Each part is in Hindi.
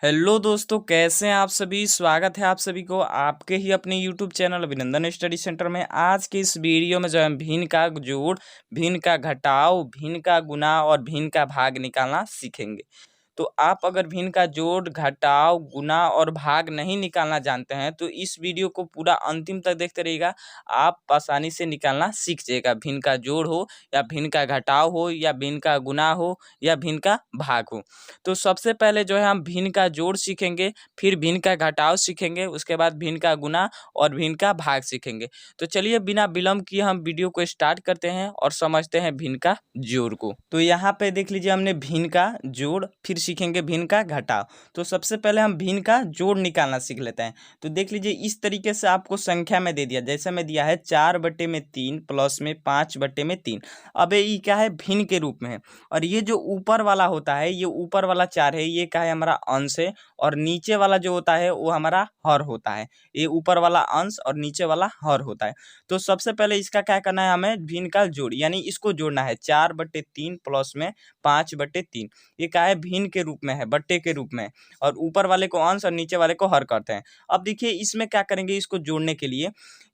हेलो दोस्तों, कैसे हैं आप सभी। स्वागत है आप सभी को आपके ही अपने यूट्यूब चैनल अभिनंदन स्टडी सेंटर में। आज के इस वीडियो में जो है भिन्न का जोड़, भिन्न का घटाव, भिन्न का गुणा और भिन्न का भाग निकालना सीखेंगे। तो आप अगर भिन्न का जोड़, घटाव, गुणा और भाग नहीं निकालना जानते हैं तो इस वीडियो को पूरा अंतिम तक देखते रहिएगा। आप आसानी से निकालना सीख जाइएगा। भिन्न का जोड़ हो या भिन्न का घटाव हो या भिन्न का गुणा हो या भिन्न का भाग हो। तो सबसे पहले जो है हम भिन्न का जोड़ सीखेंगे, फिर भिन्न का घटाव सीखेंगे, उसके बाद भिन्न का गुणा और भिन्न का भाग सीखेंगे। तो चलिए बिना विलंब किए हम वीडियो को स्टार्ट करते हैं और समझते हैं भिन्न का जोड़ को। तो यहाँ पे देख लीजिए, हमने भिन्न का जोड़, फिर सीखेंगे भिन्न का घटाव। तो सबसे पहले हम भिन्न का जोड़ निकालना सीख लेते हैं। तो देख लीजिए, इस तरीके से आपको संख्या में दे दिया, जैसे में दिया है 4/3 प्लस में 5/3। अब ये क्या है, भिन्न के रूप में है। और ये जो ऊपर वाला होता है, ये ऊपर वाला 4 है, ये क्या है, हमारा अंश है। और नीचे वाला जो होता है वो हमारा हर होता है। ये ऊपर वाला अंश और नीचे वाला हर होता है। तो सबसे पहले इसका क्या करना है, हमें भिन्न का जोड़ यानी इसको जोड़ना है। 4/3 प्लस में 5/3, ये क्या है, भिन्न के रूप में है, बट्टे के रूप में है। और ऊपर वाले को अंश और नीचे वाले को हर करते हैं। अब देखिए, इसमें क्या करेंगे, इसको जोड़ने के लिए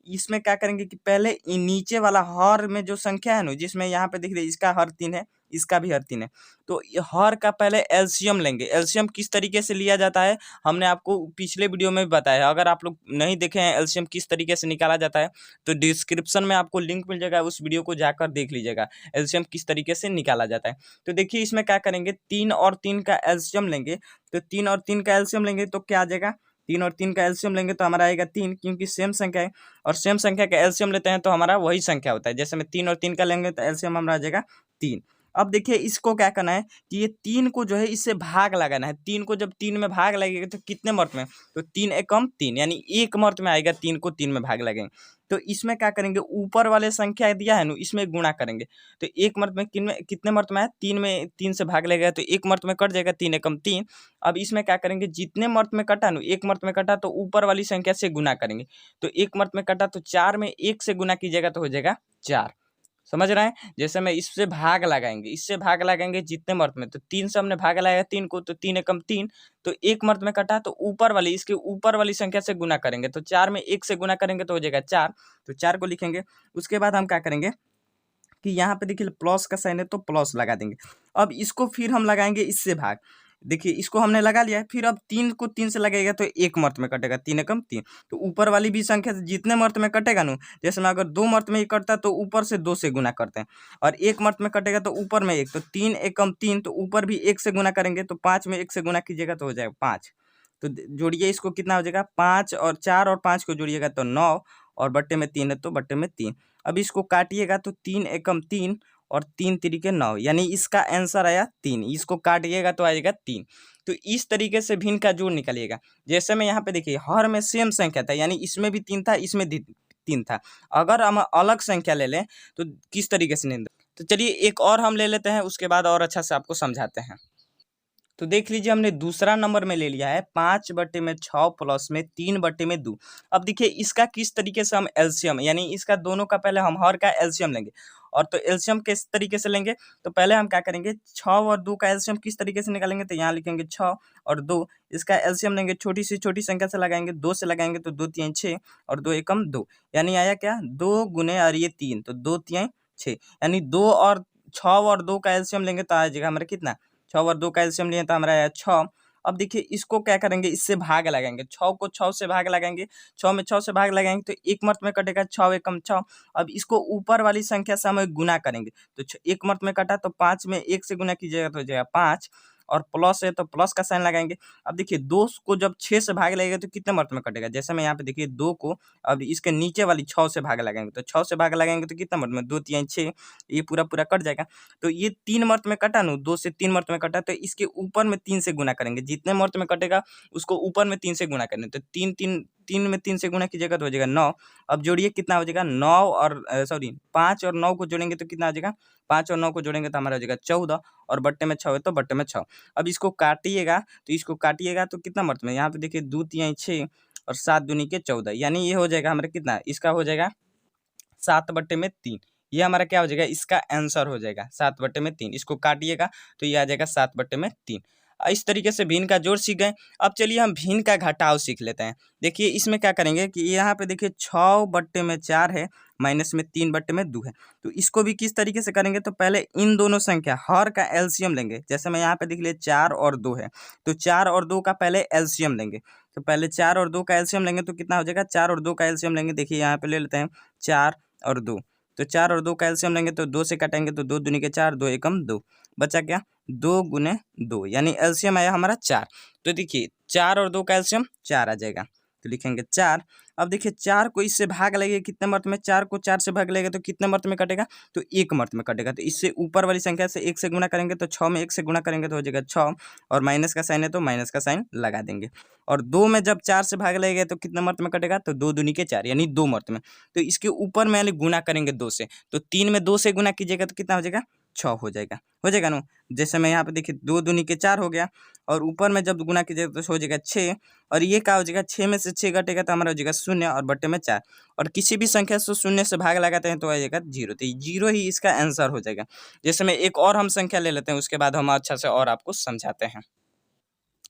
इसमें क्या करेंगे कि पहले नीचे वाला हर में जो संख्या है ना, जिसमें यहाँ पे दिख रही है इसका हर 3 है, इसका भी हर 3 है, तो हर का पहले एलसीएम लेंगे। एलसीएम किस तरीके से लिया जाता है हमने आपको पिछले वीडियो में भी बताया है। अगर आप लोग नहीं देखे हैं एलसीएम किस तरीके से निकाला जाता है तो डिस्क्रिप्शन में आपको लिंक मिल जाएगा, उस वीडियो को जाकर देख लीजिएगा एलसीएम किस तरीके से निकाला जाता है। तो देखिए, इसमें क्या करेंगे, 3 और 3 का एलसीएम लेंगे। तो 3 और 3 का एलसीएम लेंगे तो क्या आ जाएगा, 3 और 3 का एलसीएम लेंगे तो हमारा आएगा 3, क्योंकि सेम संख्या है। और सेम संख्या का एलसीएम लेते हैं तो हमारा वही संख्या होता है। जैसे में 3 और 3 का लेंगे तो एलसीएम हमारा आ जाएगा 3। अब देखिए, इसको क्या करना है कि ये 3 को जो है इससे भाग लगाना है। 3 को जब 3 में भाग लगेगा तो कितने मर्त में, तो 3 एकम 3 यानी 1 मर्त में आएगा। 3 को 3 में भाग लगेंगे तो इसमें क्या करेंगे, ऊपर वाले संख्या दिया है ना, इसमें गुणा करेंगे। तो 1 मर्त में कितने मर्त में है, 3 में 3 से भाग लगेगा तो 1 मर्त में कट जाएगा, 3 एकम 3। अब इसमें क्या करेंगे, जितने मर्त में कटा ना, 1 मर्त में कटा तो ऊपर वाली संख्या से गुणा करेंगे। तो 1 मर्त में कटा तो 4 में 1 से गुणा कीजिएगा तो हो जाएगा 4। समझ रहे हैं। जैसे में इससे भाग लगाएंगे, इससे भाग लगाएंगे जितने मर्त में, तो 3 से हमने भाग लगाया 3 को, तो 3 एकम 3। तो 1 मर्त में कटा तो ऊपर वाली, इसके ऊपर वाली संख्या से गुना करेंगे। तो 4 में 1 से गुना करेंगे तो हो जाएगा 4। तो 4 को लिखेंगे। उसके बाद हम क्या करेंगे कि यहाँ पे देखिए प्लस का साइन है तो प्लस लगा देंगे। अब इसको फिर हम लगाएंगे इससे भाग। देखिए, इसको हमने लगा लिया है। फिर अब 3 को 3 से लगाएगा तो 1 मर्त में कटेगा, 3 एकम 3। तो ऊपर वाली भी संख्या से जितने मर्त में कटेगा ना, जैसे में अगर 2 मर्त में ये कटता है तो ऊपर से 2 से गुना करते हैं। और 1 मर्त में कटेगा तो ऊपर में 1, तो 3 एकम 3, तो ऊपर भी 1 से गुना करेंगे तो 5 में 1 से गुना कीजिएगा तो हो जाएगा 5। तो जोड़िए, इसको कितना हो जाएगा, 5 और 4 और 5 को जोड़िएगा तो 9, और बट्टे में 3 है तो बट्टे में 3। अब इसको काटिएगा तो 3 एकम 3 और 3 तिरिके 9, यानी इसका आंसर आया 3। इसको काटिएगा तो आएगा 3। तो इस तरीके से भिन्न का जोड़ निकालिएगा। जैसे में यहाँ पे देखिए, हर में सेम संख्या था, यानी इसमें भी 3 था, इसमें भी 3 था। अगर हम अलग संख्या ले लें तो किस तरीके से नहीं। तो चलिए एक और हम ले लेते हैं, उसके बाद और अच्छा से आपको समझाते हैं। तो देख लीजिए, हमने दूसरा नंबर में ले लिया है 5/6 प्लस में 3/2। अब देखिए, इसका किस तरीके से हम एलसीएम, यानी इसका दोनों का पहले हम हर का एलसीएम लेंगे। और तो एलसीएम किस तरीके से लेंगे, तो पहले हम क्या करेंगे, 6 और 2 का एलसीएम किस तरीके से निकालेंगे, तो यहाँ लिखेंगे 6 और 2। इसका एलसीएम लेंगे, छोटी से छोटी संख्या से लगाएंगे, 2 से लगाएंगे तो 2 तिहाई 6 और 2 एकम 2, यानी आया क्या, 2 गुने और ये 3, तो 2 तिहाई 6, यानी 2 और 6 और 2 का एलसीएम लेंगे तो आ जाएगा हमारा कितना, 6 और 2 का एलसीएम लिए तो हमारा आया 6। अब देखिए, इसको क्या करेंगे, इससे भाग लगाएंगे। 6 को 6 से भाग लगाएंगे, 6 में 6 से भाग लगाएंगे तो 1 मर्त में कटेगा, 6 एकम 6। अब इसको ऊपर वाली संख्या से हम गुना करेंगे। तो 1 मर्त में कटा तो 5 में 1 से गुना कीजिएगा तो हो जाएगा 5, और प्लस है तो प्लस का साइन लगाएंगे। अब देखिए, 2 को जब 6 से भाग लगेगा तो कितने मर्त में कटेगा, जैसे मैं यहाँ पे देखिए 2 को अब इसके नीचे वाली 6 से भाग लगाएंगे, तो 6 से भाग लगाएंगे तो कितना मर्त में, 2 तिहाई 6, ये पूरा पूरा कट जाएगा। तो ये 3 मर्त में कटा, 2 से 3 मर्त में कटा, तो इसके ऊपर में 3 से गुना करेंगे। जितने मर्त में कटेगा उसको ऊपर में 3 से गुना करेंगे। तो 3 में 3 से गुना कीजिएगा तो हो जाएगा 9। अब जोड़िए, कितना हो जाएगा, 9 और 5 और 9 को जोड़ेंगे तो कितना आ जाएगा, 5 और 9 को जोड़ेंगे तो हमारा हो जाएगा 14, और बट्टे में 6 है तो बट्टे में 6। अब इसको काटिएगा, तो इसको काटिएगा तो कितना मर्त में, यहाँ पे देखिए 2 तिहाई 6 और 7 दूनी के 14, यानी ये हो जाएगा हमारा कितना, इसका हो जाएगा 7/3। ये हमारा क्या हो जाएगा, इसका आंसर हो जाएगा 7/3। इसको काटिएगा तो ये आ जाएगा 7/3। इस तरीके से भिन्न का जोड़ सीख गए। अब चलिए हम भिन्न का घटाव सीख लेते हैं। देखिए इसमें क्या करेंगे कि यहाँ पे देखिए 6/4 है, माइनस में 3/2 है। तो इसको भी किस तरीके से करेंगे, तो पहले इन दोनों संख्या हर का एलसीएम लेंगे। जैसे मैं यहाँ पे देख लिए 4 और 2 है, तो 4 और 2 का पहले एलसीएम लेंगे। तो पहले 4 और 2 का एलसीएम लेंगे तो कितना हो जाएगा, 4 और 2 का एलसीएम लेंगे। देखिए यहाँ पे ले लेते हैं 4 और 2, तो 4 और 2 का एलसीएम लेंगे तो 2 से काटेंगे तो 2 दूनी के 4, 2 एकम 2, बचा क्या 2 गुने 2, यानी एलसीएम आया हमारा 4। तो देखिए 4 और 2 का एलसीएम 4 आ जाएगा, तो लिखेंगे 4। अब देखिए 4 को इससे भाग लगेगा कितने मर्त में, 4 को 4 से भाग लगेगा तो कितने मर्त में कटेगा, तो 1 मर्त में कटेगा। तो इससे ऊपर वाली संख्या से 1 से गुणा करेंगे तो 6 में 1 से गुणा करेंगे तो हो जाएगा 6, और माइनस का साइन है तो माइनस का साइन लगा देंगे। और 2 में जब 4 से भाग लगेगा तो कितने मर्त में कटेगा, तो 2 दूनी के 4, यानी 2 मर्त में। तो इसके ऊपर में यानी गुणा करेंगे 2 से, तो 3 में 2 से गुणा कीजिएगा तो कितना हो जाएगा, 6 हो जाएगा ना। जैसे मैं यहाँ पे देखिए 2 दूनी के 4 हो गया, और ऊपर में जब गुणा कीजिएगा तो हो जाएगा 6, और ये क्या हो जाएगा, 6 में से 6 घटेगा तो हमारा हो जाएगा 0 और बट्टे में 4, और किसी भी संख्या से 0 से भाग लगाते हैं तो आ जाएगा 0, तो 0 ही इसका आंसर हो जाएगा। जैसे में एक और हम संख्या ले लेते हैं, उसके बाद हम अच्छा से और आपको समझाते हैं।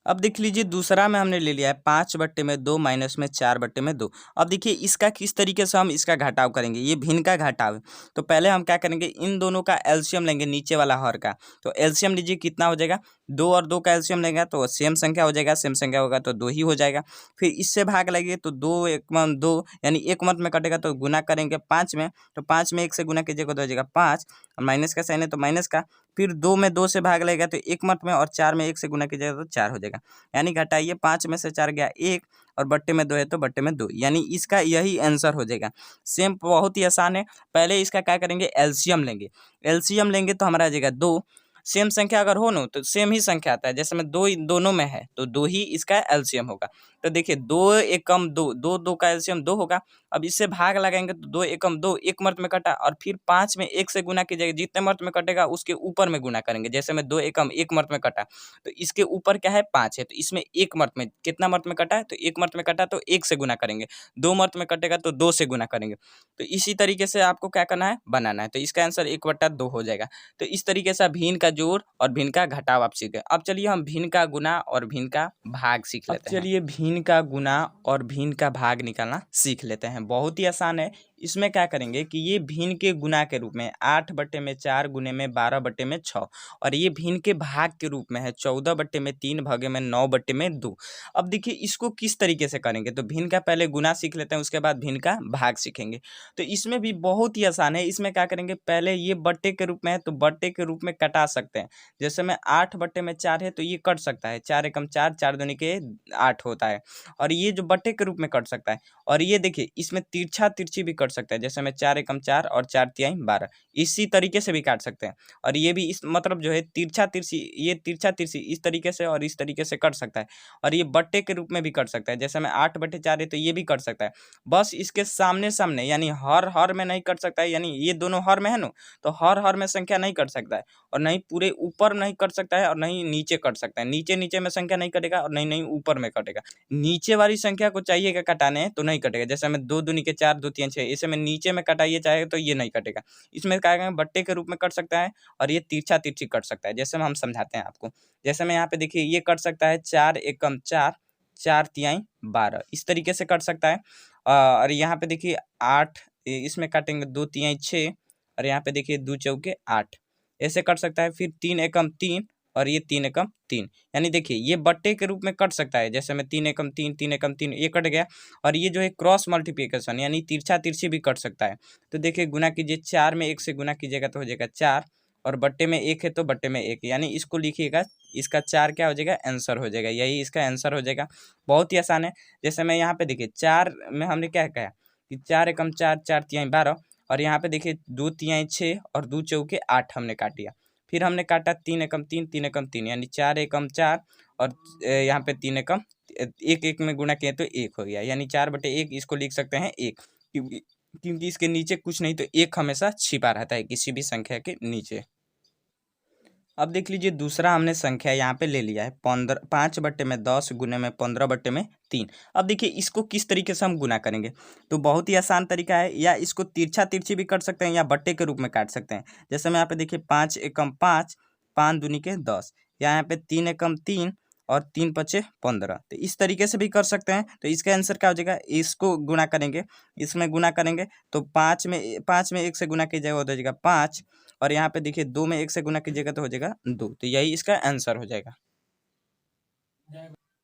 अब देख लीजिए दूसरा में हमने ले लिया है 5/2 माइनस में 4/2। अब देखिए इसका किस तरीके से हम इसका घटाव करेंगे, ये भिन्न का घटाव है। तो पहले हम क्या करेंगे, इन दोनों का एलसीएम लेंगे, नीचे वाला हर का। तो एलसीएम लीजिए कितना हो जाएगा, 2 और 2 का एलसीएम लेंगे तो सेम संख्या हो जाएगा, सेम संख्या होगा तो 2 ही हो जाएगा। फिर इससे भाग लगे तो 2 एकम 2, यानी 1 मत में कटेगा तो गुना करेंगे 5 में, तो 5 में 1 से गुना कीजिएगा तो हो जाएगा 5, और माइनस का साइन है तो माइनस का। फिर 2 में 2 से भाग लगेगा तो 1 मत में, और 4 में 1 से गुना कीजिएगा तो 4 हो जाएगा। यानी घटाइए 5 में से 4 गया 1, और बट्टे में 2 है तो बट्टे में 2, यानी इसका यही आंसर हो जाएगा। सेम बहुत ही आसान है। पहले इसका क्या करेंगे, एलसीएम लेंगे। एलसीएम लेंगे तो हमारा आ जाएगा 2। सेम संख्या अगर हो ना तो सेम ही संख्या आता है, जैसे में 2 दोनों में है तो 2 ही इसका एलसीएम होगा। तो देखिए 2 एकम 2, 2 2 का एलसीएम 2 होगा। अब इससे भाग लगाएंगे तो 2 एकम 2, 1 मर्त में कटा, और फिर 5 में 1 से गुना कीजिएगा, जितने मर्त में कटेगा उसके ऊपर में गुना करेंगे। जैसे में 2 एकम 1 मर्त में कटा, तो इसके ऊपर क्या है 5 है, तो इसमें 1 मर्त में कितना मर्त में कटा है, तो 1 मर्त में कटा तो 1 से गुना करेंगे, 2 मर्त में कटेगा तो 2 से गुना करेंगे। तो इसी तरीके से आपको क्या करना है, बनाना है। तो इसका आंसर 1/2 हो जाएगा। तो इस तरीके से भिन्न का जोड़ और भिन्न का घटाव आप सीख गए। अब चलिए हम भिन्न का गुना और भिन्न का भाग सीख लेते हैं। चलिए भिन्न का गुना और भिन्न का भाग निकालना सीख लेते हैं। बहुत ही आसान है। इसमें क्या करेंगे कि ये भिन्न के गुना के रूप में 8/4 गुने में 12/6, और ये भिन्न के भाग के रूप में है 14/3 भागे में 9/2। अब देखिए इसको किस तरीके से करेंगे, तो भिन्न का पहले गुना सीख लेते हैं, उसके बाद भिन्न का भाग सीखेंगे। तो इसमें भी बहुत ही आसान है। इसमें क्या करेंगे, पहले ये बट्टे के रूप में है तो बट्टे के रूप में कटा सकते हैं। जैसे में 8/4 है तो ये कट सकता है, 4 एकम 4, 4 दूनी के 8 होता है, और ये जो बट्टे के रूप में कट सकता है। और ये देखिए इसमें तिरछा तिरछी भी कट सकता है, जैसे में 4 एकम 4 और 4 तिहाई 12, इसी तरीके से भी काट सकते हैं। और ये भी इस मतलब जो है तिरछा तिरछी, ये तिरछा तिरछी इस तरीके से और इस तरीके से कट सकता है। और ये बट्टे के रूप में भी कट सकता है, जैसे में 8/4 है तो ये भी कट सकता है। बस इसके सामने सामने यानी हर में नहीं कट सकता है, यानी ये दोनों हर में है ना, तो हर में संख्या नहीं कट सकता है, और नहीं पूरे ऊपर नहीं कट सकता है, और नहीं नीचे कट सकता है। नीचे नीचे में संख्या नहीं कटेगा, और नहीं नहीं ऊपर में कटेगा। नीचे वाली संख्या को चाहिए क्या कटाने तो नहीं कटेगा, जैसे में 2 दूनी के 4, 2 3 6, इसे में नीचे में कटाइए चाहे तो ये नहीं कटेगा। इसमें क्या है, बट्टे के रूप में कट सकता है, और ये तिरछा तिरछी कट सकता है। जैसे में हम समझाते हैं आपको, जैसे में यहाँ पे देखिए ये कट सकता है 4 एकम 4, 4 तिहाई 12, इस तरीके से कट सकता है। और यहाँ पे देखिए 8, इसमें काटेंगे 2 तिहाई 6, और यहाँ पे देखिए 2 चौके 8, ऐसे कट सकता है। फिर 3 एकम 3, और ये 3 एकम 3, यानी देखिए ये बट्टे के रूप में कट सकता है, जैसे में 3 एकम 3, 3 एकम 3, ये कट गया। और ये जो है क्रॉस मल्टीप्लिकेशन यानी तिरछा तिरछी भी कट सकता है। तो देखिए गुना कीजिए, 4 में 1 से गुना कीजिएगा तो हो जाएगा 4, और बट्टे में 1 है तो बट्टे में 1, यानी इसको लिखिएगा, इसका 4 क्या हो जाएगा, आंसर हो जाएगा, यही इसका आंसर हो जाएगा। बहुत ही आसान है। जैसे मैं यहाँ पे देखिए 4 में हमने क्या कहा कि 4 एकम 4, 4 तिहाई 12, और यहाँ पे देखिए 2 तिहाई 6 और 2 चौके 8 हमने काट दिया। फिर हमने काटा 3 एकम 3, 3 एकम 3, यानी 4 एकम 4, और यहाँ पे 3 एकम 1 1 में गुना किए तो 1 हो गया, यानी 4/1 इसको लिख सकते हैं 1, क्योंकि इसके नीचे कुछ नहीं तो 1 हमेशा छिपा रहता है किसी भी संख्या के नीचे। अब देख लीजिए दूसरा हमने संख्या यहाँ पे ले लिया है 5/10 गुने में 15/3। अब देखिए इसको किस तरीके से हम गुना करेंगे, तो बहुत ही आसान तरीका है। या इसको तिरछा तिरछी भी कर सकते हैं, या बट्टे के रूप में काट सकते हैं। जैसे मैं यहाँ पे देखिए 5 एकम 5, 5 दूनी के 10, यहाँ पे 3 एकम 3 और 3 पचे 15। तो इस तरीके से भी कर सकते हैं। तो इसका आंसर क्या हो जाएगा, इसको गुना करेंगे, इसमें गुना करेंगे तो 5 में 1 से गुना कीजिएगा हो जाएगा 5, और यहाँ पे देखिए 2 में 1 से गुना कीजिएगा तो हो जाएगा 2। तो यही इसका आंसर हो जाएगा।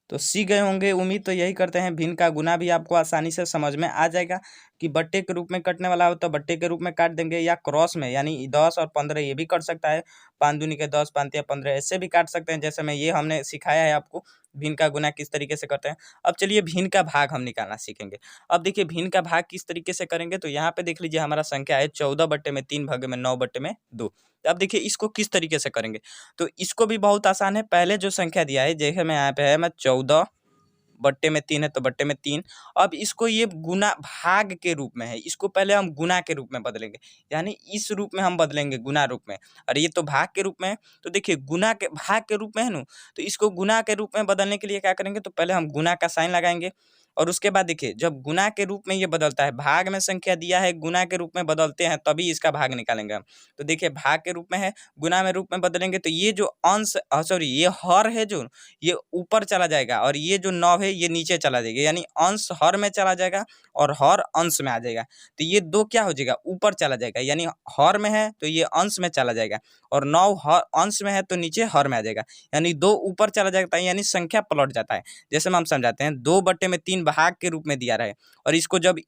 तो सीख गए होंगे उम्मीद। तो यही करते हैं, भिन्न का गुना भी आपको आसानी से समझ में आ जाएगा कि बट्टे के रूप में कटने वाला हो तो बट्टे के रूप में काट देंगे, या क्रॉस में यानी 10 और 15 ये भी कट सकता है, 5 दूनी के 10 5 या 15 ऐसे भी काट सकते हैं। जैसे मैं ये हमने सिखाया है आपको भिन्न का गुना किस तरीके से करते हैं। अब चलिए भिन्न का भाग हम निकालना सीखेंगे। अब देखिए भिन्न का भाग किस तरीके से करेंगे, तो यहाँ पे देख लीजिए हमारा संख्या है 14/3 भागे में 9/2। अब देखिए इसको किस तरीके से करेंगे, तो इसको भी बहुत आसान है। पहले जो संख्या दिया है, जैसे मैं यहाँ पे है मैं 14/3 है तो बट्टे में 3। अब इसको ये गुना भाग के रूप में है, इसको पहले हम गुना के रूप में बदलेंगे, यानी इस रूप में हम बदलेंगे गुना रूप में, और ये तो भाग के रूप में है। तो देखिए गुना के भाग के रूप में है ना, तो इसको गुना के रूप में बदलने के लिए क्या करेंगे, तो पहले हम गुना का साइन लगाएंगे, और उसके बाद देखिए जब गुना के रूप में ये बदलता है, भाग में संख्या दिया है गुना के रूप में बदलते हैं तभी इसका भाग निकालेंगे हम। तो देखिए भाग के रूप में है, गुना में रूप में बदलेंगे तो ये जो अंश सॉरी ये हर है जो ये ऊपर चला जाएगा, और ये जो 9 है ये नीचे चला जाएगा, यानी अंश हर में चला जाएगा और हर अंश में आ जाएगा। तो ये 2 क्या हो जाएगा, ऊपर चला जाएगा, यानी हर में है तो ये अंश में चला जाएगा, और 9 हर अंश में है तो नीचे हर में आ जाएगा, यानी 2 ऊपर चला जाता है, यानी संख्या पलट जाता है। जैसे हम समझाते हैं, 2/3 भाग के रूप में दिया रहे, और इसको जब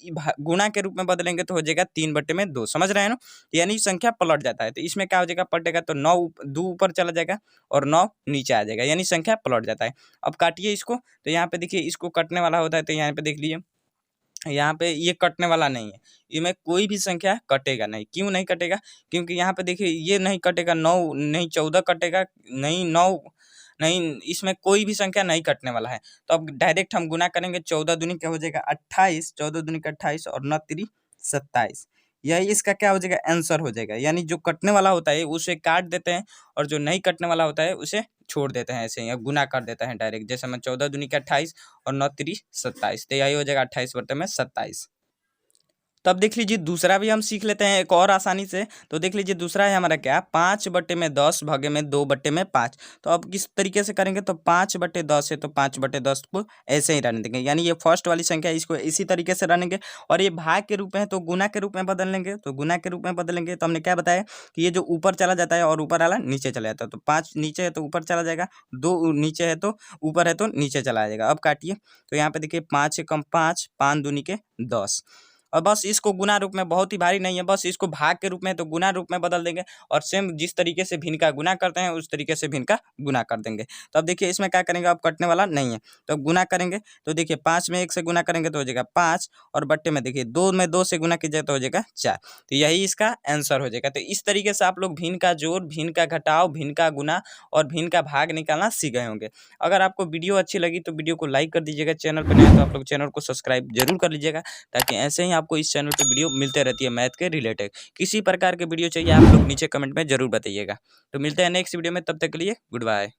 गुणा के रूप में बदलेंगे तो हो जाएगा 3/2। समझ रहे हैं ना, यानी संख्या पलट जाता है। तो इसमें क्या हो जाएगा, पलटेगा तो 9 2 ऊपर चला जाएगा और 9 नीचे आ जाएगा, यानी संख्या पलट जाता है। अब काटिए इसको, तो यहाँ पे देखिए इसको कटने वाला होता है, तो यहाँ पे देख लीजिए यहाँ पे ये कटने वाला नहीं है, इसमें कोई भी संख्या कटेगा नहीं। क्यों नहीं कटेगा, क्योंकि यहाँ पे देखिए ये नहीं कटेगा, 9 नहीं 14 कटेगा नहीं, 9 नहीं, इसमें कोई भी संख्या नहीं कटने वाला है। तो अब डायरेक्ट हम गुना करेंगे, 14 दूनी क्या हो जाएगा 28, 14 दूनी का 28 और 9 3 27। यही इसका क्या हो जाएगा, आंसर हो जाएगा। यानी जो कटने वाला होता है उसे काट देते हैं, और जो नहीं कटने वाला होता है उसे छोड़ देते हैं, ऐसे ही गुना कर देते हैं डायरेक्ट। जैसे मैं 14 दूनी का 28 और 9 3 27, तो यही हो जाएगा 28/27। तब देख लीजिए दूसरा भी हम सीख लेते हैं एक और आसानी से। तो देख लीजिए दूसरा है हमारा क्या, 5/10 भागे में 2/5। तो अब किस तरीके से करेंगे, तो 5/10 है तो 5/10 को ऐसे ही रहने देंगे, यानी ये फर्स्ट वाली संख्या है इसको इसी तरीके से रहनेंगे, और ये भाग के रूप में है तो गुना के रूप में बदल लेंगे। तो गुना के रूप में बदलेंगे तो हमने क्या बताया कि ये जो ऊपर चला जाता है और ऊपर वाला नीचे चला जाता है, तो 5 नीचे है तो ऊपर चला जाएगा, 2 नीचे है तो ऊपर है तो नीचे चला जाएगा। अब काटिए, तो यहाँ पे देखिए 5 एकम 5, 5 दूनी के 10, और बस इसको गुना रूप में, बहुत ही भारी नहीं है, बस इसको भाग के रूप में तो गुना रूप में बदल देंगे, और सेम जिस तरीके से भिन्न का गुना करते हैं उस तरीके से भिन्न का गुना कर देंगे। तो अब देखिए इसमें क्या करेंगे, अब कटने वाला नहीं है, तो अब गुना करेंगे, तो देखिए 5 में 1 से गुना करेंगे तो हो जाएगा 5, और बट्टे में देखिए 2 में 2 से गुना कीजिए तो हो जाएगा 4। तो यही इसका आंसर हो जाएगा। तो इस तरीके से आप लोग भिन्न का जोड़, भिन्न का घटाव, भिन्न का गुना और भिन्न का भाग निकालना सीख गए होंगे। अगर आपको वीडियो अच्छी लगी तो वीडियो को लाइक कर दीजिएगा, चैनल पर नए हैं तो आप लोग चैनल को सब्सक्राइब जरूर कर लीजिएगा, ताकि ऐसे ही आपको इस चैनल पे वीडियो मिलते रहती है मैथ के रिलेटेड। किसी प्रकार के वीडियो चाहिए आप लोग नीचे कमेंट में जरूर बताइएगा। तो मिलते हैं नेक्स्ट वीडियो में, तब तक के लिए गुड बाय।